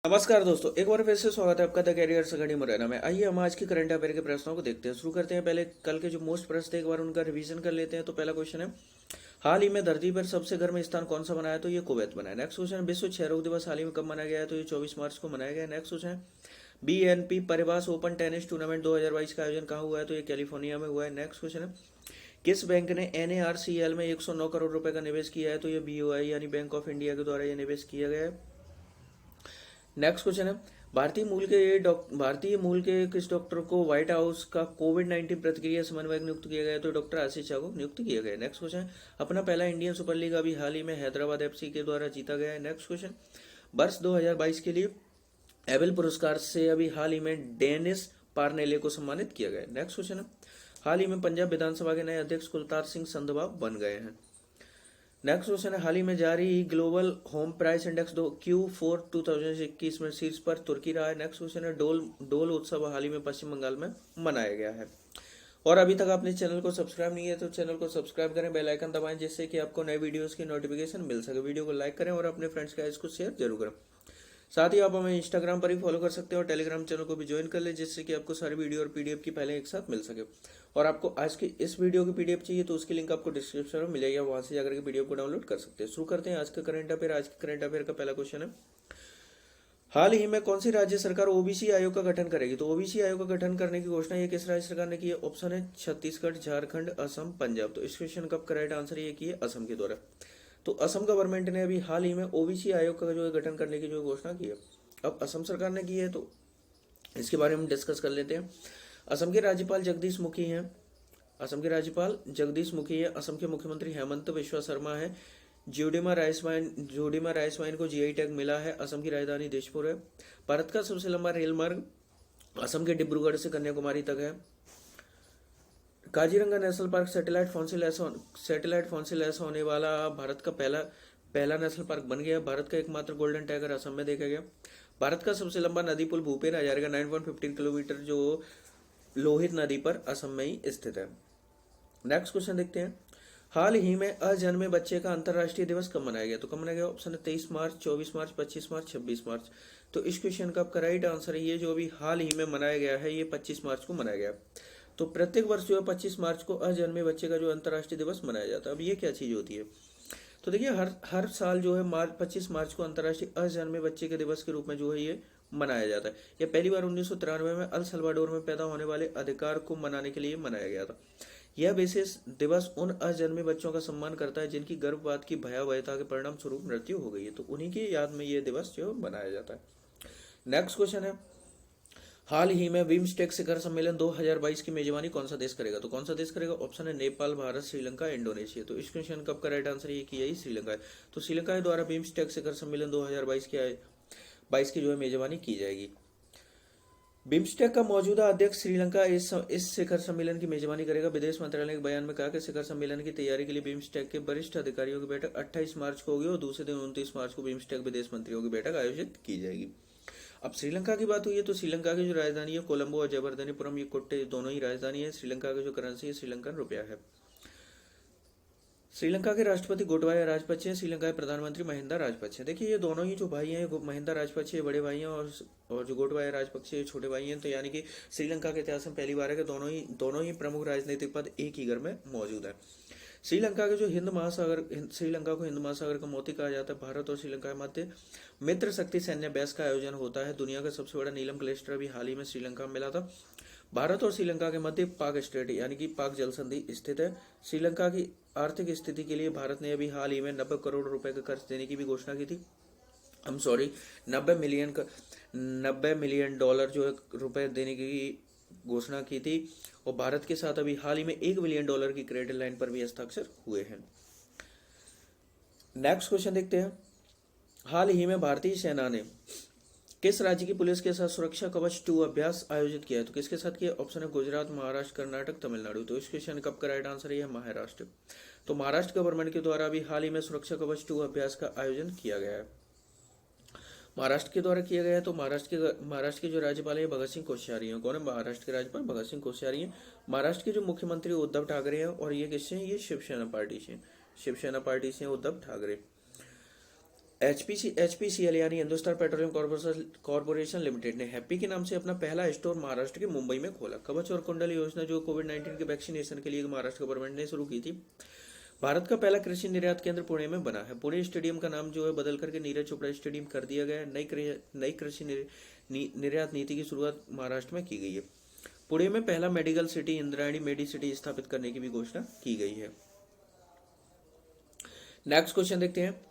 नमस्कार दोस्तों, एक बार फिर से स्वागत है आपका द कैरियर अकेडमी मुरैना में। आइए हम आज की करंट अफेयर के प्रश्नों को देखते हैं। शुरू करते हैं। पहले कल के जो मोस्ट प्रश्न थे एक बार उनका रिवीजन कर लेते हैं। तो पहला क्वेश्चन है, हाल ही में धरती पर सबसे गर्म स्थान कौन सा बनाया? तो ये कुवैत बना है। नेक्स्ट क्वेश्चन, विश्व क्षय रोग दिवस हाल ही में कब मनाया गया है? तो ये 24 मार्च को मनाया गया है। नेक्स्ट क्वेश्चन है, BNP परिवास ओपन टेनिस टूर्नामेंट 2022 का आयोजन कहाँ हुआ है? तो ये कैलिफोर्निया में हुआ है। नेक्स्ट क्वेश्चन है, किस बैंक ने NARCL में 109 करोड़ रुपए का निवेश किया है? तो ये BOI यानी बैंक ऑफ इंडिया के द्वारा ये निवेश किया गया है। नेक्स्ट क्वेश्चन है, भारतीय मूल के किस डॉक्टर को व्हाइट हाउस का कोविड-19 प्रतिक्रिया समन्वयक नियुक्त किया गया? तो डॉक्टर आशीष झा को नियुक्त किया गया। नेक्स्ट क्वेश्चन है, अपना पहला इंडियन सुपर लीग अभी हाल ही में हैदराबाद FC के द्वारा जीता गया है। नेक्स्ट क्वेश्चन, वर्ष 2022 के लिए एबल पुरस्कार से अभी हाल ही में डेनिस पार्नेले को सम्मानित किया गया है। नेक्स्ट क्वेश्चन है, हाल ही में पंजाब विधानसभा के नए अध्यक्ष कुलतार सिंह संधवा बन गए हैं। नेक्स्ट क्वेश्चन है, हाल ही में जारी global home price index Q4 2021 में शीर्ष पर तुर्की रहा है। नेक्स्ट क्वेश्चन है, डोल उत्सव हाल ही में पश्चिम बंगाल में मनाया गया है। और अभी तक आपने चैनल को सब्सक्राइब नहीं है तो चैनल को सब्सक्राइब करें, बेल आइकन दबाएं, जिससे कि आपको नए वीडियोस की नोटिफिकेशन मिल सके। वीडियो को लाइक करें और अपने फ्रेंड्स का इसको शेयर जरूर करें। साथ ही आप हमें इंस्टाग्राम पर ही फॉलो कर सकते हैं और टेलीग्राम चैनल को भी ज्वाइन कर ले, जिससे कि आपको सारी वीडियो और PDF की पहले एक साथ मिल सके। और आपको आज की इस वीडियो की PDF चाहिए तो उसकी लिंक आपको डिस्क्रिप्शन में मिलेगा, वहां से जाकर के PDF को डाउनलोड कर सकते हैं। शुरू करते हैं आज का करंट अफेयर। आज के करंट अफेयर का पहला क्वेश्चन है, हाल ही में कौन सी राज्य सरकार OBC आयोग का गठन करेगी? तो OBC आयोग का गठन करने की घोषणा ये किस राज्य सरकार ने की है? ऑप्शन है छत्तीसगढ़, झारखंड, असम, पंजाब। तो इस क्वेश्चन का करेक्ट आंसर ये की है असम के द्वारा। तो असम गवर्नमेंट ने अभी हाल ही में OBC आयोग का जो है गठन करने की जो घोषणा की है। अब असम सरकार ने की है तो इसके बारे में डिस्कस कर लेते हैं। असम के राज्यपाल जगदीश मुखी हैं। असम के राज्यपाल जगदीश मुखी है। असम के मुख्यमंत्री हेमंत बिश्वा शर्मा है। जोडीमा राइसवाइन को GI टैग मिला है। असम की राजधानी दिसपुर है। भारत का सबसे लंबा रेल मार्ग असम के डिब्रूगढ़ से कन्याकुमारी तक है। Kaziranga national park satellite phone से लैस होने वाला भारत का पहला नेशनल पार्क बन गया। भारत का एकमात्र गोल्डन टाइगर असम में देखा गया। भारत का सबसे लंबा नदी पुल भूपेन हजारे का 9.15 किलोमीटर जो लोहित नदी पर असम में ही स्थित है। नेक्स्ट क्वेश्चन देखते हैं, हाल ही में अजन्मे बच्चे का अंतर्राष्ट्रीय दिवस कब मनाया गया? तो कब मनाया गया? ऑप्शन है 23 मार्च, 24 मार्च, 25 मार्च, 26 मार्च। तो इस क्वेश्चन का आपका राइट आंसर है ये जो अभी हाल ही में मनाया गया है, ये 25 मार्च को मनाया गया। तो प्रत्येक वर्ष जो है 25 मार्च को अजन्मे बच्चे का जो अंतर्राष्ट्रीय दिवस मनाया जाता है। अब ये क्या चीज होती है? तो देखिए, हर साल जो है 25 मार्च को अंतर्राष्ट्रीय अजन्मे बच्चे के दिवस के रूप में जो है ये मनाया जाता है। यह पहली बार 1993 में अल सल्वाडोर में पैदा होने वाले अधिकार को मनाने के लिए मनाया गया था। यह विशेष दिवस उन अजन्मे बच्चों का सम्मान करता है जिनकी गर्भपात की भयावहता के परिणाम स्वरूप मृत्यु हो गई है। तो उन्हीं की याद में यह दिवस जो मनाया जाता है। नेक्स्ट क्वेश्चन है, हाल ही में बिम्स्टेक शिखर सम्मेलन 2022 की मेजबानी कौन सा देश करेगा? तो कौन सा देश करेगा? ऑप्शन है नेपाल, भारत, श्रीलंका, इंडोनेशिया। तो इस क्वेश्चन का आपका राइट आंसर ये किया ही श्रीलंका है। तो श्रीलंका के द्वारा बिम्स्टेक शिखर सम्मेलन 2022 की जो है मेजबानी की जाएगी। बिम्स्टेक का मौजूदा अध्यक्ष श्रीलंका इस शिखर सम्मेलन की मेजबानी करेगा। विदेश मंत्रालय के बयान में कहा कि शिखर सम्मेलन की तैयारी के लिए बिम्स्टेक के वरिष्ठ अधिकारियों की बैठक 28 मार्च को होगी और दूसरे दिन 29 मार्च को बिम्स्टेक विदेश मंत्रियों की बैठक आयोजित की जाएगी। अब श्रीलंका की बात हुई है तो श्रीलंका की जो राजधानी है कोलंबो और जबरदनीपुरम, ये कोट्टे दोनों ही राजधानी है। श्रीलंका की जो करेंसी है श्रीलंकन रुपया है। श्रीलंका के राष्ट्रपति गोटबाया राजपक्षे हैं। श्रीलंका के प्रधानमंत्री महिंदा राजपक्षे हैं। देखिए, ये दोनों ही जो भाई हैं, महिंदा राजपक्षे बड़े भाई हैं और जो गोटबाया राजपक्षे छोटे भाई हैं। तो यानी कि श्रीलंका के इतिहास में पहली बार है कि दोनों ही प्रमुख राजनीतिक पद एक ही घर में मौजूद है। श्रीलंका के जो श्रीलंका को हिंद महासागर का मोती कहा जाता है। भारत और श्रीलंका के मध्य मित्र शक्ति सैन्य अभ्यास का आयोजन होता है। दुनिया का सबसे बड़ा नीलम क्लस्टर अभी हाल ही में श्रीलंका में मिला था। भारत और श्रीलंका के मध्य पाक स्ट्रेट यानी कि पाक जल संधि स्थित है। श्रीलंका की आर्थिक स्थिति के लिए भारत ने अभी हाल ही में 90 करोड़ रुपए का कर्ज देने की भी घोषणा की थी। 90 मिलियन डॉलर जो है रुपए देने की घोषणा की थी। और भारत के साथ अभी हाल ही में $1 बिलियन की क्रेडिट लाइन पर भी हस्ताक्षर हुए हैं। नेक्स्ट क्वेश्चन देखते हैं, हाल ही में भारतीय सेना ने किस राज्य की पुलिस के साथ सुरक्षा कवच 2 अभ्यास आयोजित किया है? तो किसके साथ किया? ऑप्शन है गुजरात, महाराष्ट्र, कर्नाटक, तमिलनाडु। तो इस क्वेश्चन का आपका राइट आंसर है महाराष्ट्र। तो महाराष्ट्र गवर्नमेंट के द्वारा अभी हाल ही में सुरक्षा कवच 2 अभ्यास का आयोजन किया गया है। महाराष्ट्र के द्वारा किया गया है। तो महाराष्ट्र के जो राज्यपाल है भगत सिंह कोश्यारी हैं। कौन है महाराष्ट्र के राज्यपाल? भगत सिंह कोश्यारी हैं। महाराष्ट्र के जो मुख्यमंत्री उद्धव ठाकरे हैं और ये किससे हैं? ये शिवसेना पार्टी से उद्धव ठाकरे। एचपीसीएल यानी हिंदुस्तान पेट्रोलियम कॉर्पोरेशन लिमिटेड ने हैप्पी के नाम से अपना पहला स्टोर महाराष्ट्र के मुंबई में खोला। कवच और कुंडल योजना जो कोविड-19 के वैक्सीनेशन के लिए महाराष्ट्र गवर्नमेंट ने शुरू की थी। भारत का पहला कृषि निर्यात केंद्र पुणे में बना है। पुणे स्टेडियम का नाम जो है बदल करके नीरज चोपड़ा स्टेडियम कर दिया गया है। नई कृषि निर्यात नीति की शुरुआत महाराष्ट्र में की गई है। पुणे में पहला medical city Indrayani medicity स्थापित करने की भी घोषणा की गई है। नेक्स्ट क्वेश्चन देखते हैं।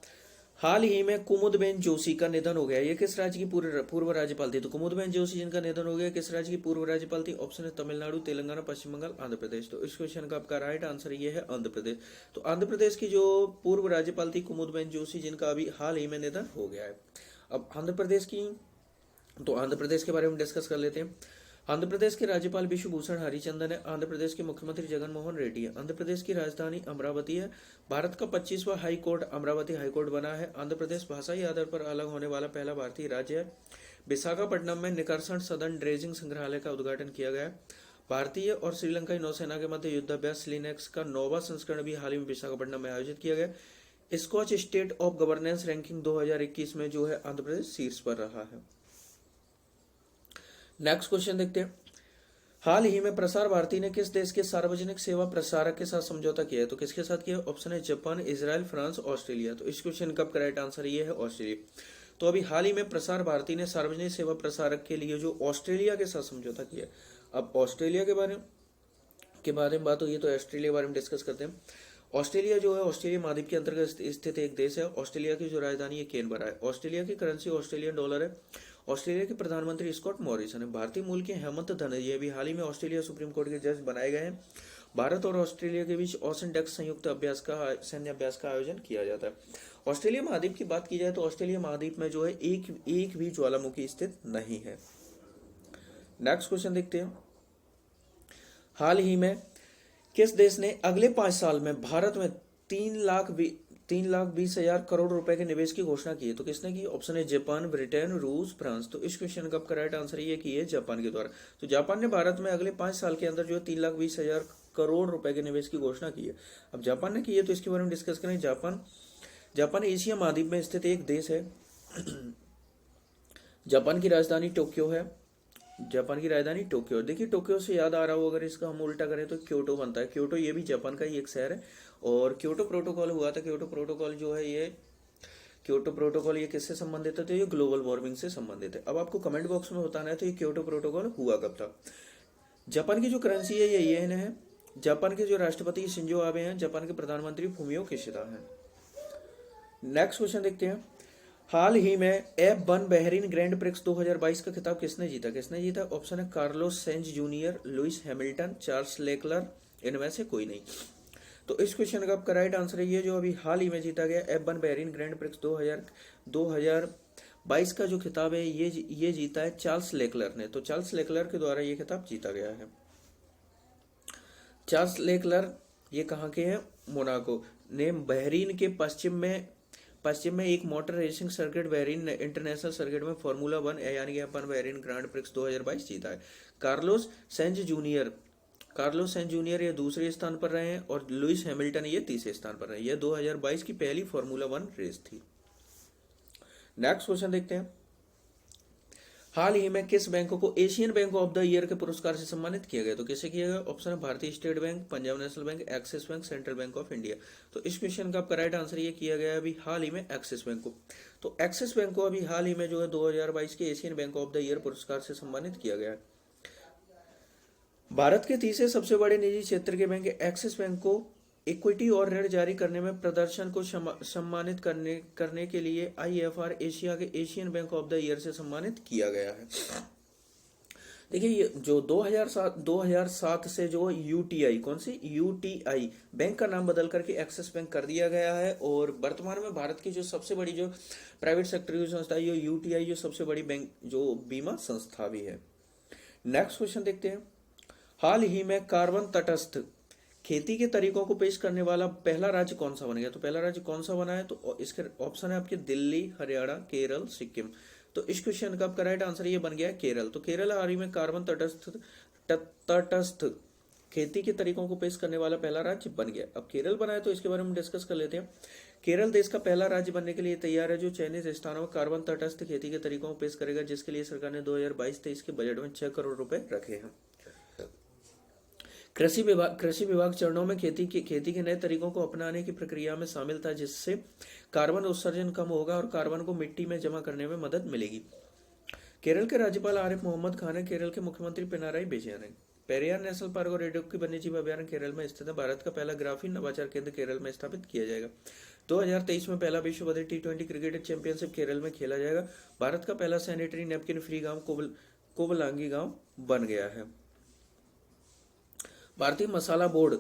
हाल ही में कुमुदबेन जोशी का निधन हो गया। ये किस राज्य की पूर्व राज्यपाल थी? तो कुमुदबेन जोशी जिनका निधन हो गया किस राज्य की पूर्व राज्यपाल थी? ऑप्शन है तमिलनाडु, तेलंगाना, पश्चिम बंगाल, आंध्र प्रदेश। तो इस क्वेश्चन का आपका राइट आंसर ये है आंध्र प्रदेश। तो आंध्र प्रदेश की जो पूर्व राज्यपाल थी कुमुदबेन जोशी, जिनका अभी हाल ही में निधन हो गया है। अब आंध्र प्रदेश के बारे में डिस्कस कर लेते हैं। आंध्र प्रदेश के राज्यपाल विश्वभूषण हरिचंदन है। आंध्र प्रदेश के मुख्यमंत्री जगन मोहन रेड्डी है। आंध्र प्रदेश की राजधानी अमरावती है। भारत का 25वां high court Amaravati high court बना है। आंध्र प्रदेश भाषाई आधार पर अलग होने वाला पहला भारतीय राज्य है। विशाखापट्टनम में निकर्षण सदन ड्रेजिंग संग्रहालय का उद्घाटन किया गया। भारतीय और श्रीलंकाई नौसेना के मध्य युद्धाभ्यास लिनेक्स का 9वां संस्करण भी हाल ही में विशाखापट्टनम में आयोजित किया गया। Skoch state of governance ranking 2021 में जो है आंध्र प्रदेश शीर्ष पर रहा है। नेक्स्ट क्वेश्चन देखते हैं। हाल ही में प्रसार भारती ने किस देश के सार्वजनिक सेवा प्रसारक के साथ समझौता किया है? तो किसके साथ किया? ऑप्शन है जापान, इजराइल, फ्रांस, ऑस्ट्रेलिया। तो इस क्वेश्चन का करेक्ट आंसर ये है ऑस्ट्रेलिया। तो अभी हाल ही में प्रसार भारती ने सार्वजनिक सेवा प्रसारक के लिए जो ऑस्ट्रेलिया के साथ समझौता किया। अब ऑस्ट्रेलिया के बारे में बात हुई है तो ऑस्ट्रेलिया के बारे में डिस्कस करते हैं। ऑस्ट्रेलिया जो है ऑस्ट्रेलिया महाद्वीप के अंतर्गत स्थित एक देश है। ऑस्ट्रेलिया की जो राजधानी है कैनबरा है। ऑस्ट्रेलिया की करेंसी ऑस्ट्रेलियन डॉलर है। ऑस्ट्रेलिया के प्रधानमंत्री स्कॉट मॉरिसन है। भारतीय मूल के हेमंत धनजी भी हाल ही में ऑस्ट्रेलिया सुप्रीम कोर्ट के जज बनाए गए हैं। भारत और ऑस्ट्रेलिया के बीच ओशन डेक्स संयुक्त सैन्य अभ्यास का आयोजन किया जाता है। ऑस्ट्रेलिया महाद्वीप की बात की जाए तो ऑस्ट्रेलिया महाद्वीप में जो है एक भी ज्वालामुखी स्थित नहीं है। नेक्स्ट क्वेश्चन देखते हैं। हाल ही में किस देश ने अगले 5 साल में भारत में 3,20,000 करोड़ रुपए के निवेश की घोषणा की है? तो किसने की? ऑप्शन है जापान, ब्रिटेन, रूस, फ्रांस। तो इस क्वेश्चन का करेक्ट आंसर ये की है जापान के द्वारा। तो जापान ने भारत में अगले 5 साल के अंदर जो 3,20,000 करोड़ रुपए के निवेश की घोषणा की है। अब जापान ने की है तो इसके बारे में डिस्कस करें। जापान एशिया महाद्वीप में स्थित एक देश है। जापान की राजधानी टोक्यो है। देखिए टोक्यो से याद आ रहा हो, अगर इसका हम उल्टा करें तो क्योटो बनता है। क्योटो ये भी जापान का ही एक शहर है। और क्योटो प्रोटोकॉल हुआ था। क्योटो प्रोटोकॉल ये किससे संबंधित है? तो ये ग्लोबल वार्मिंग से संबंधित है। अब आपको कमेंट बॉक्स में बताना है तो ये क्योटो प्रोटोकॉल हुआ कब था। जापान की जो करेंसी है ये येन है। जापान के जो राष्ट्रपति शिंजो आबे हैं। जापान के प्रधानमंत्री फूमियो किशिदा हैं। नेक्स्ट क्वेश्चन देखते हैं। हाल ही में F1 बहरीन ग्रैंड प्रिक्स 2022 का खिताब किसने जीता? ऑप्शन है Carlos Sainz junior, Lewis Hamilton, Charles Leclerc, इनमें से कोई नहीं। तो इस क्वेश्चन का आपका राइट आंसर है ये जो अभी हाल ही में जीता गया F1 बहरीन ग्रैंड प्रिक्स 2022 का जो खिताब है ये जीता है चार्ल्स लेक्लर ने। तो चार्ल्स लेक्लर के द्वारा ये खिताब जीता गया है। चार्ल्स लेक्लर ये कहाँ के हैं? मोनाको ने बहरीन के पश्चिम में एक motor racing circuit Bahrain international circuit में फार्मूला 1 यानी कि F1 बहरीन ग्रैंड प्रिक्स 2022 जीता है। कार्लोस सेंज जूनियर ये दूसरे स्थान पर रहे हैं और लुइस हैमिल्टन ये तीसरे स्थान पर रहे। ये 2022 की पहली फार्मूला 1 रेस थी। नेक्स्ट क्वेश्चन देखते हैं। हाल ही में किस बैंक को Asian bank of the year के पुरस्कार से सम्मानित किया गया? तो किसे किया गया? ऑप्शन है भारतीय state bank, Punjab national bank, axis bank, central bank of India. तो इस क्वेश्चन का आपका राइट आंसर ये किया गया अभी हाल ही में एक्सिस बैंक को। तो एक्सिस बैंक को अभी हाल ही में जो है 2022 के Asian bank of the year पुरस्कार से सम्मानित किया गया है। भारत के तीसरे सबसे बड़े निजी क्षेत्र के बैंक एक्सिस बैंक को इक्विटी और ऋण जारी करने में प्रदर्शन को सम्मानित करने के लिए IFR एशिया के Asian bank of the year से सम्मानित किया गया है। देखिए ये जो 2007 से जो UTI बैंक का नाम बदल करके एक्सिस बैंक कर दिया गया है। और वर्तमान में भारत की जो सबसे बड़ी जो प्राइवेट सेक्टर की संस्था है ये UTI जो सबसे बड़ी बैंक जो बीमा संस्था भी है। नेक्स्ट क्वेश्चन देखते हैं। हाल ही में कार्बन तटस्थ खेती के तरीकों को पेश करने वाला पहला राज्य कौन सा बन गया? तो पहला राज्य कौन सा बना है? तो इसके ऑप्शन है आपके दिल्ली, हरियाणा, केरल, सिक्किम। तो इस क्वेश्चन का आपका राइट आंसर ये बन गया है केरल। तो केरल हाल ही में कार्बन तटस्थ खेती के तरीकों को पेश करने वाला पहला राज्य बन गया। अब केरल बना है तो इसके बारे में डिस्कस कर लेते हैं। केरल देश का पहला राज्य बनने के लिए तैयार है जो चयनित स्थानों में कार्बन तटस्थ खेती के तरीकों को पेश करेगा, जिसके लिए सरकार ने 2022-23 के बजट में 6 करोड़ रुपए रखे हैं। कृषि विभाग चरणों में खेती के नए तरीकों को अपनाने की प्रक्रिया में शामिल था, जिससे कार्बन उत्सर्जन कम होगा और कार्बन को मिट्टी में जमा करने में मदद मिलेगी। केरल के राज्यपाल आरिफ मोहम्मद खान ने केरल के मुख्यमंत्री पिनाराई विजयन ने पेरियार नेशनल पार्क और रेडुक्की वन्यजीव अभयारण्य केरल में स्थित है। भारत का पहला ग्राफीन नवाचार केंद्र केरल में स्थापित किया जाएगा। 2023 में पहला विश्व बधिर T20 क्रिकेट चैंपियनशिप केरल में खेला जाएगा। भारत का पहला सैनिटरी नैपकिन फ्री गांव कोवलांगी गांव बन गया है। भारतीय मसाला बोर्ड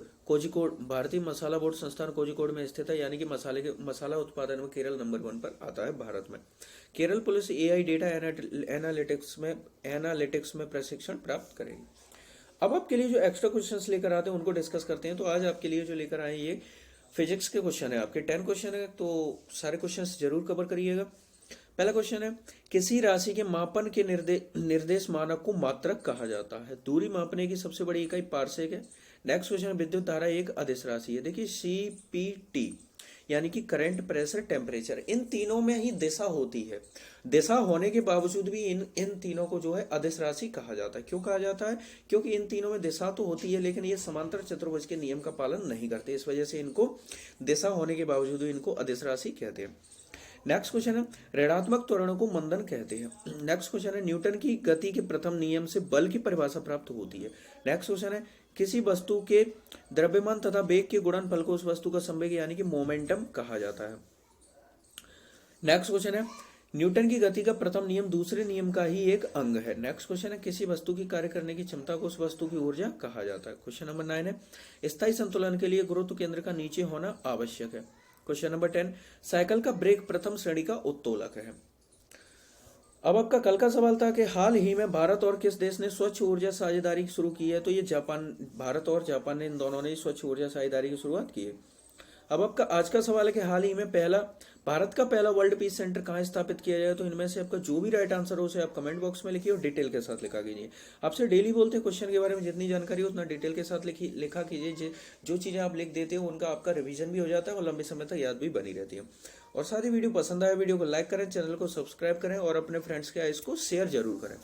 संस्थान कोझिकोड में स्थित है, यानी कि मसाला उत्पादन में केरल नंबर 1 पर आता है भारत में। Kerala police AI data analytics में प्रशिक्षण प्राप्त करेगी। अब आपके लिए जो एक्स्ट्रा क्वेश्चंस लेकर आते हैं उनको डिस्कस करते हैं। तो आज आपके लिए जो लेकर आए ये फिजिक्स के क्वेश्चन है, आपके 10 क्वेश्चन है, तो सारे क्वेश्चंस जरूर कवर करिएगा। पहला क्वेश्चन है, किसी राशि के मापन के निर्देश मानक को मात्रक कहा जाता है। दूरी मापने की सबसे बड़ी इकाई पारसेक है। नेक्स्ट क्वेश्चन है, विद्युत धारा एक अदिश राशि है। देखिए CPT यानी कि करंट, प्रेशर, टेम्परेचर, इन तीनों में ही दिशा होती है। दिशा होने के बावजूद भी इन तीनों को जो है अदिश राशि कहा जाता है। क्यों कहा जाता है? क्योंकि इन तीनों में दिशा तो होती है, लेकिन ये समांतर चतुर्भुज के नियम का पालन नहीं करते, इस वजह से इनको दिशा होने के बावजूद भी इनको अदिश राशि कहते हैं। नेक्स्ट क्वेश्चन है, ऋणात्मक त्वरण को मंदन कहते हैं। नेक्स्ट क्वेश्चन है, न्यूटन की गति के प्रथम नियम से बल की परिभाषा प्राप्त होती है। नेक्स्ट क्वेश्चन है, किसी वस्तु के द्रव्यमान तथा वेग के गुणनफल को उस वस्तु का संवेग यानी कि मोमेंटम कहा जाता है। नेक्स्ट क्वेश्चन है, न्यूटन की गति का प्रथम नियम दूसरे नियम का ही एक अंग है। नेक्स्ट क्वेश्चन है, किसी वस्तु की कार्य करने की क्षमता को उस वस्तु की ऊर्जा कहा जाता है। क्वेश्चन नंबर 9 है, स्थायी संतुलन के लिए गुरुत्व केंद्र का नीचे होना आवश्यक है। क्वेश्चन नंबर 10, साइकिल का ब्रेक प्रथम श्रेणी का उत्तोलक है। अब आपका कल का सवाल था कि हाल ही में भारत और किस देश ने स्वच्छ ऊर्जा साझेदारी शुरू की है। तो ये भारत और जापान ने, इन दोनों ने स्वच्छ ऊर्जा साझेदारी की शुरुआत की है। अब आपका आज का सवाल है कि हाल ही में भारत का पहला वर्ल्ड पीस सेंटर कहाँ स्थापित किया जाए। तो इनमें से आपका जो भी राइट आंसर हो उसे आप कमेंट बॉक्स में लिखिए और डिटेल के साथ लिखा कीजिए। आपसे डेली बोलते हैं क्वेश्चन के बारे में जितनी जानकारी हो उतना डिटेल के साथ लिखा कीजिए। जो चीजें आप लिख देते हो उनका आपका रिवीजन भी हो जाता है और लंबे समय तक याद भी बनी रहती है। और साथ ही वीडियो पसंद आया वीडियो को लाइक करें, चैनल को सब्सक्राइब करें और अपने फ्रेंड्स के इसको शेयर जरूर करें।